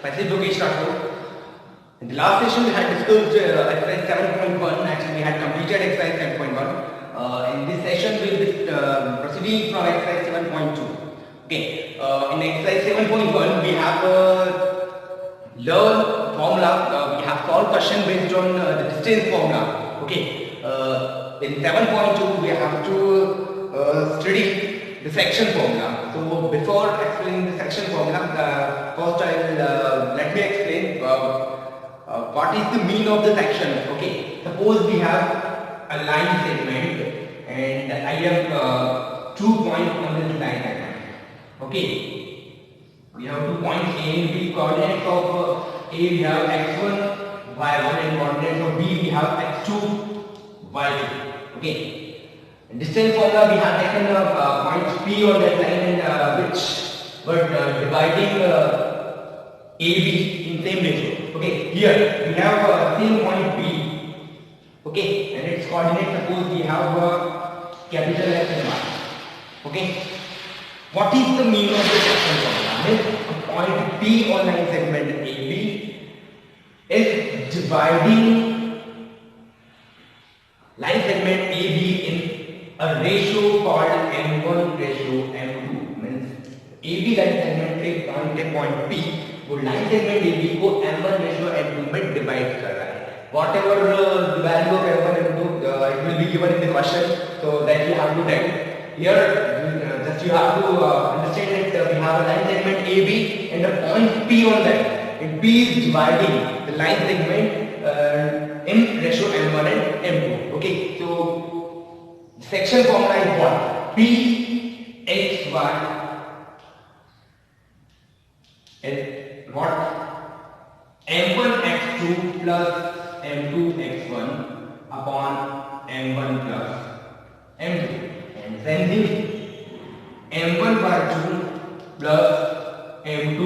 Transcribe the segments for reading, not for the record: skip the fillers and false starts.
पैसे दो के start करो. In the last session, we had discussed exercise 7.1. Actually, we had completed exercise 7.1. In this session, we will be proceeding from exercise 7.2. Okay. In exercise 7.1, we have learn formula. We have solved question based on the distance formula. Okay. In 7.2, we have to study the section formula. So before explaining the section formula, first I will let me explain. What is the mean of the section? Okay, suppose we have a line segment and I have 2 points on this line segment. Okay, we have 2 points A and B. Coordinates of A we have x1, y1, and coordinates of B we have x2, y2. Okay, in distance formula we have taken point P on that line and which were dividing AB in same ratio. Okay, here we have same point B. Okay, and its coordinates, suppose we have capital X and Y. Okay, what is the mean of the section formula? Point P on line segment AB is dividing line segment AB in a ratio called M1 ratio M2. Means AB line segment से point P वो line segment AB को M1 ratio M2 में divide कर रहा है. Whatever the value of M1 M2 it will be given in the question, so that you have to take. Here just you have to understand that we have a line segment AB and a point P on that. And P is dividing the line segment in ratio M1 and M2. Okay, so section formula is what? P X Y is what? M1 x2 plus M2 x1 upon M1 plus M2, and then this M1 by 2 plus M2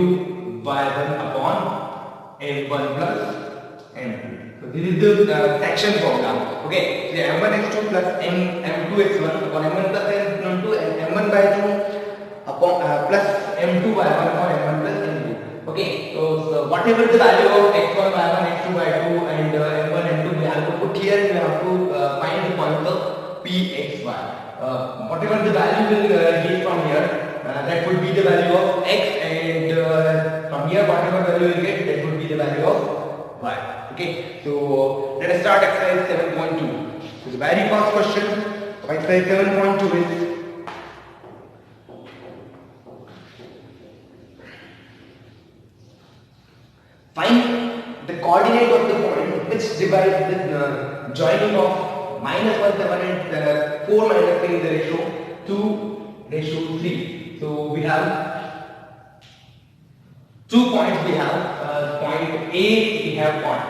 by 1 upon M1 plus M2. So this is the section formula. Okay, so M1 x2 plus M2 x1 upon M1 plus M2 and M1 by 2 upon plus M2 by 1 upon M1 plus M2. Okay, so whatever the value of x1 by 1, x2 by 2 and m1 and 2 we have to put here, we have to find the point of pxy. Whatever the value will give from here, that would be the value of x, and from here whatever value you get, that would be the value of y. Okay, so let us start exercise 7.2. So the very first question of exercise 7.2 is find the coordinate of the point which divides the joining of -1,7 and 4 minus 3 in the ratio 2:3. So we have 2 points. We have point A, we have what?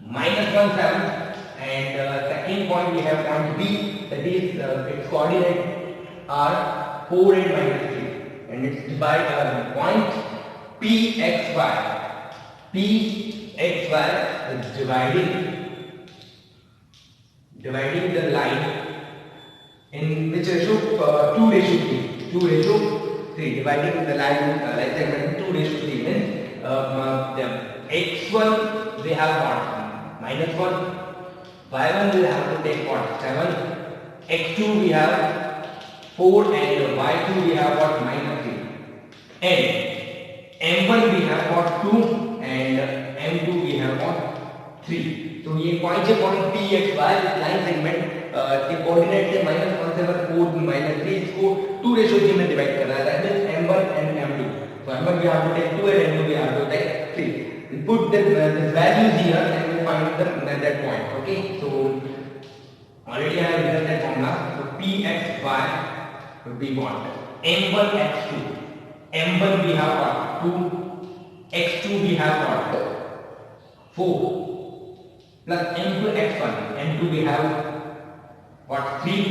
-1,7, and second point we have point B, that is its coordinates are 4 and -3, and it's divided point PXY. PXY is dividing the line in which ratio? 2:3. 2:3. Dividing the line like segment 2:3 means the x1 we have what? -1. y1 we have to take what? 7. x2 we have 4 and y2 we have what? -3. And m1 we have what? 2 and m2 we have what? 3. तो ये point है point P X Y line segment के coordinate है -1,7 4 -3, इसको 2:3 में divide कर रहा है. That means m1 and m2. So m1 we have to take 2 and m2 we have to take 3. We put the values here and we find that point. Okay, so already I have written that formula. So Pxy would be what? m1 x2. m1 we have what? 2. x2 we have what? 4 plus m2 x1. m2 we have what? 3,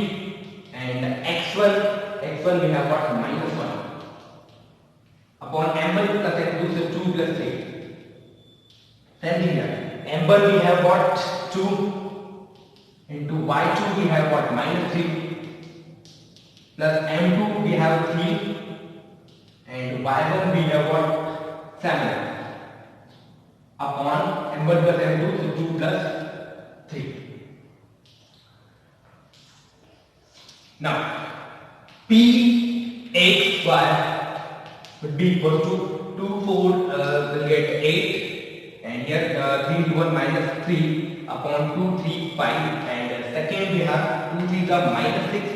and x1 we have what? -1 upon m1 plus m2, so 2 plus 3. Same thing here. m1 we have what? 2 into y2 we have what? -3 plus m2 we have 3 and y1 we have what? 7 upon m1 plus m2, so 2 plus 3. Now p x y would be equal to 2 4 will get 8, and here 3 into 1 minus 3 upon 2 3 5, and second we have 2 3 are minus 6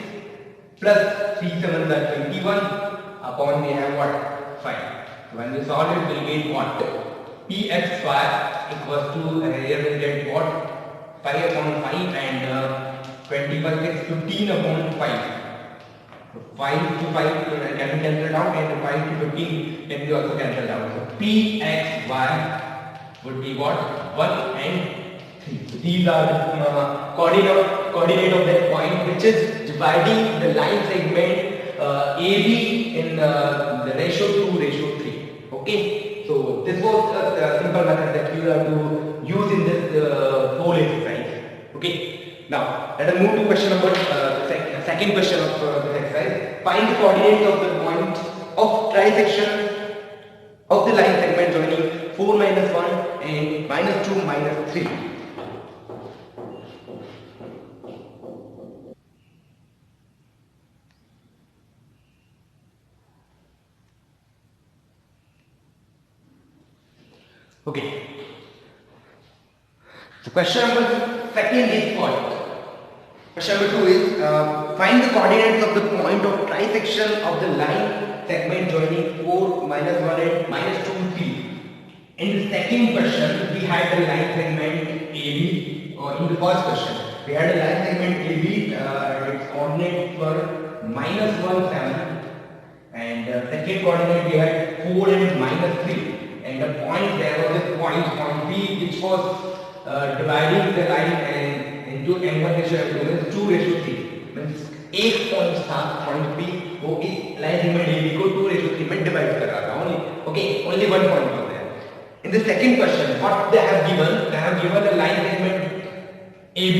plus 3 7 are 21 upon we have what 5. So when we solve it, we will get what pxy equals to here we get what 5 upon 5, and 21 is 15 upon 5. 5 to 5 can be cancelled out, and 5 to 15 can be also cancelled out. So pxy would be what 1 and 3. So these are the coordinate of that point, which is dividing the line segment AB in the ratio 2:3. Okay, so this was a simple method that you have to use in this whole exercise. Okay, now let us move to question number second question of this exercise. Find the coordinates of the point of trisection of the line segment joining 4 minus 1 and minus 2 minus 3. Okay. So question number second is what? Question number 2 is find the coordinates of the point of trisection of the line segment joining 4 minus 1 and minus 2 3. In the second question, we had the line segment AB, or in the first question, we had a line segment AB, its coordinates were minus 1 7, and second coordinate we had 4 and minus 3. And the point there was a point P, which was dividing the line into m1 ratio m2 means 2:3. Means एक point था point P, वो इस line segment AB को 2:3 में divide कर रहा था only. Okay, only one point was there. In the second question, what they have given? They have given a line segment AB.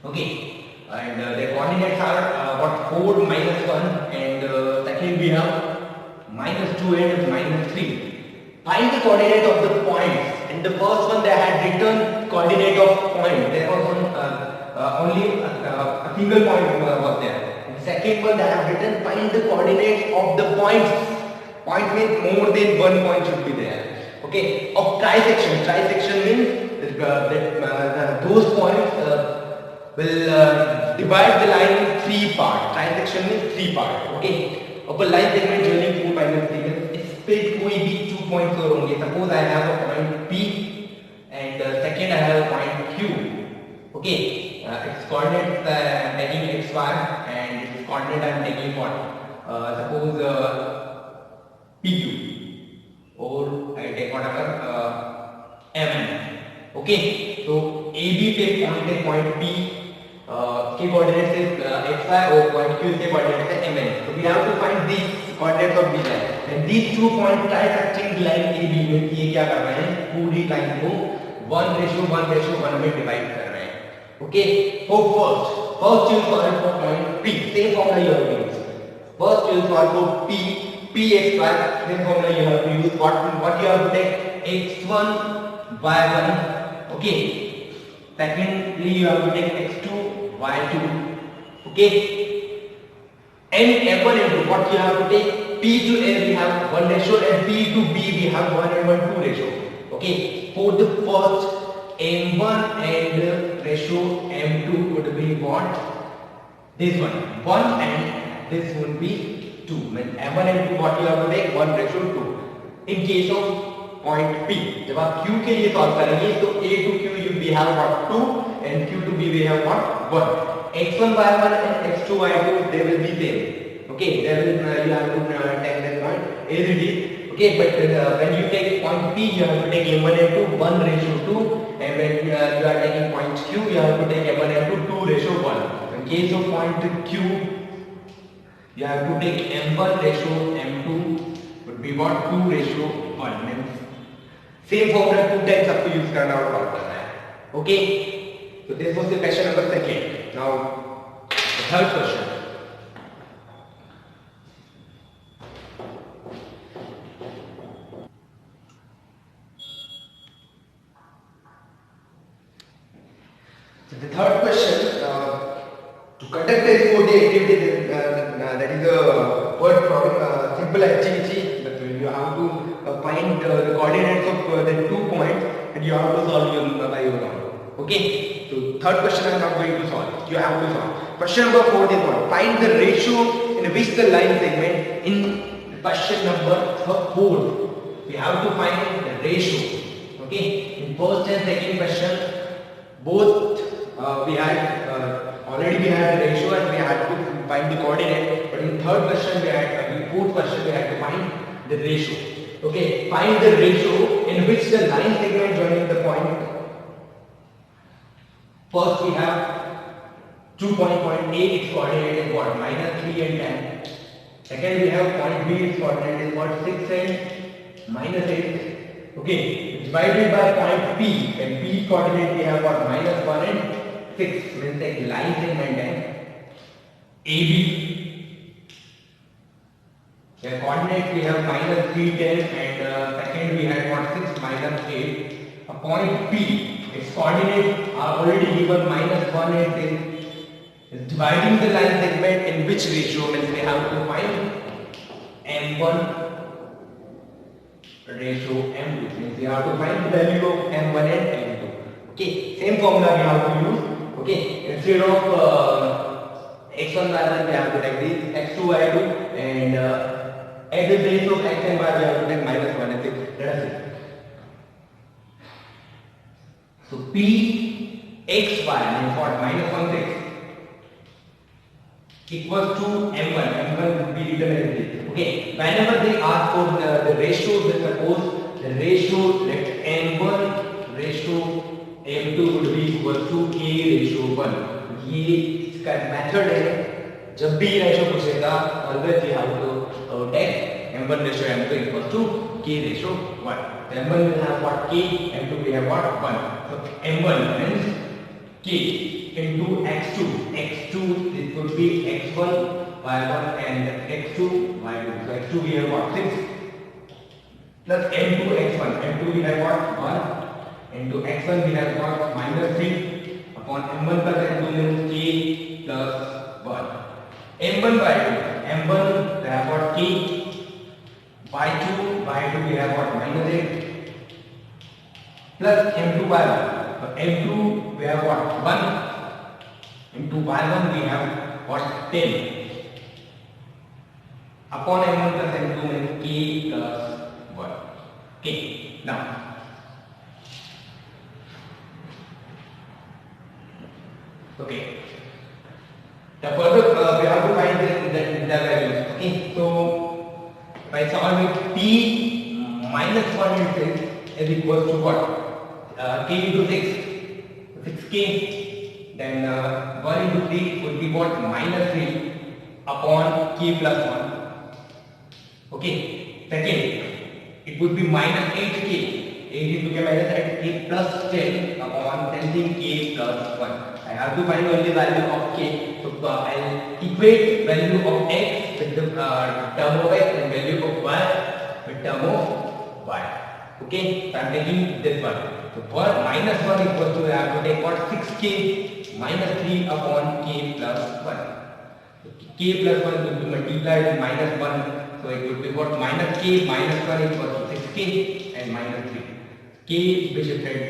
Okay, and the coordinates are what 4 minus 1, and second we have minus 2 and minus 3. Find the coordinate of the points. In the first one they had written coordinate of point. There was only a single point was there. In the second one they have written find the coordinates of the points. Point means more than one point should be there. Okay. Of trisection. Trisection means that those points will divide the line in 3 parts. Trisection means 3 parts. Okay. अब line segment joining 4 minus 3 में इस पे कोई भी 2 points और होंगे. Suppose I have a point P and second I have a point Q. Okay, its coordinates I am taking xy, and its coordinate I am taking what? Suppose PQ, or I take whatever MN. Okay, so AB पे point P के coordinates is xy, और point Q के coordinates is MN. So we have to find these coordinates of this line, and these 2 points trisecting line AB में ये क्या कर रहे हैं? पूरी लाइन को 1:1:1 में डिवाइड कर रहे हैं. Okay, so first you solve for point P. Same formula you have to use. First you solve for Pxy. Same formula you have to use. What you have to take? x1 y1. Okay. Secondly, you have to take x2 y2. Okay. And m1 and 2. What you have to take? P to A we have 1 ratio, and P to B we have 1 and 1 2 ratio. Okay. For the first m1 and ratio m2 would be what? This one 1, and this would be 2. Means m1 and 2 what you have to take? 1:2. In case of point P, जब आप Q के लिए solve करेंगे तो A to Q we have what 2, and Q to B we have what 1. x1 y1 and x2 y2 they will be same. Okay, they will you have to take that point as it is. Okay, but when you take point P, you have to take m1 and 2 1:2, and when you are taking point Q, you have to take m1 and 2 2:1. In case of point Q, you have to take m1:m2 would be what 2:1. Means same formula 2 times आपको use करना और solve करना है. Okay, so this was the question number second. Now the third question. The third question, to conduct a sport-day activity, that is a word problem, simple activity, that you have to find the coordinates of the 2 points and you have to solve by your own. Okay, so third question I am not going to solve, you have to solve. Question number 4 is what? Find the ratio in which the line segment in question number 4. We have to find the ratio. Okay, in first and second question, both we had already we had the ratio and we had to find the coordinate, but in third question we had in fourth question we had to find the ratio. Okay, find the ratio in which the line segment joining the point. First we have 2 point A, its coordinate is what? -3 and 10. Second we have point B, its coordinate is what? 6 and -8. Okay, divided by point P, and P coordinate we have what? -1 and 6, means like line segment and AB. The coordinate we have -3, 10 and second we had what? 6, -8. A point P, its coordinate are already given -1 and 10. Is dividing the line segment in which ratio, means we have to find M1 ratio M2, means we have to find the value of M1 and M2. Okay, same formula we have to use. Okay, instead of x1 y1 we have to take this x2 y2 and at the place of x and y we have to take -1 and 6. Let us see. So P x y means what? -1 6 equals to M1. M1 would be written as this. Okay, whenever they ask for the ratio, then suppose the ratio, let M1 ratio M2 would be equal to K ratio 1. ये इसका method है, जब भी ratio पूछेगा always you have to take M1 ratio M2 equals to K ratio 1. So M1 will have what? K, M2 will have what? 1. So M1 means K into x2. x2 it would be x1 y1 and x2 y2. So x2 we have what? 6 plus m2 x1. m2 we have what? 1 into x1 we have what? -3 upon m1 plus m2 means k plus 1. m1 y2. m1 we have what? K. y2 we have what? -8 plus m2 y1. So m2 we have what? 1 into y1 we have what? 10 upon m1 plus m2 means k plus 1. Okay, now okay, the further we have to find the values. Okay, so by solving p -1 and 6 is equals to what? K into 6, 6k. Then 1 into 3 would be what? -3 upon k plus 1. Okay. Second, it would be -8k. 8 into k minus 8k plus 10 upon 10 k plus 1. I have to find only value of k. So I'll equate value of x with the term of x and value of y with term of y. Okay. So I'm taking this one. So for -1 equals to, I have to take what? 6k -3 upon k plus 1. So k plus 1 will be multiplied with -1. So it would be what? -k -1 equals to 6k and -3. K will be shifted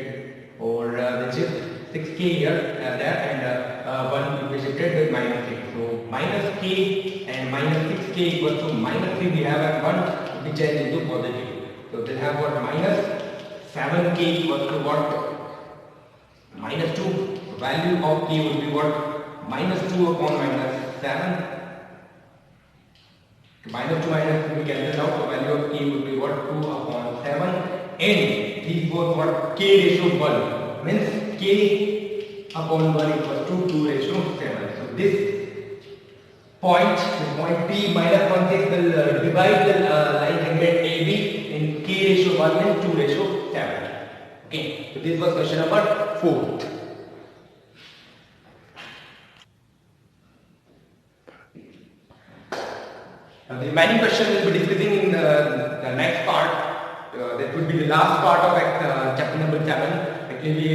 or the shift 6k here there and 1 will be shifted with -3. So -k and -6k equals to -3 we have and 1 will be changed into positive. So they have what? -7k equals to what? -2. Value of k will be what? -2 upon -7. -2 -2 we cancel out. The value of k would be what? 2 upon 7. And these both what? K ratio 1 means k upon 1 equals to 2 ratio 7. So this point P -1 will divide the line segment AB in k ratio 1 and 2 ratio 7. Okay, so this was question number 4. Now the remaining question we'll be discussing in the next part. That would be the last part of chapter number 7. It will be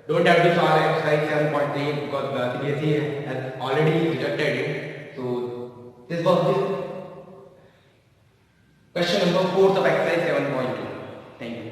Don't have to solve exercise 7.3 because CBSE has already rejected it. So this was the question number 4 of exercise 7.2. Thank you.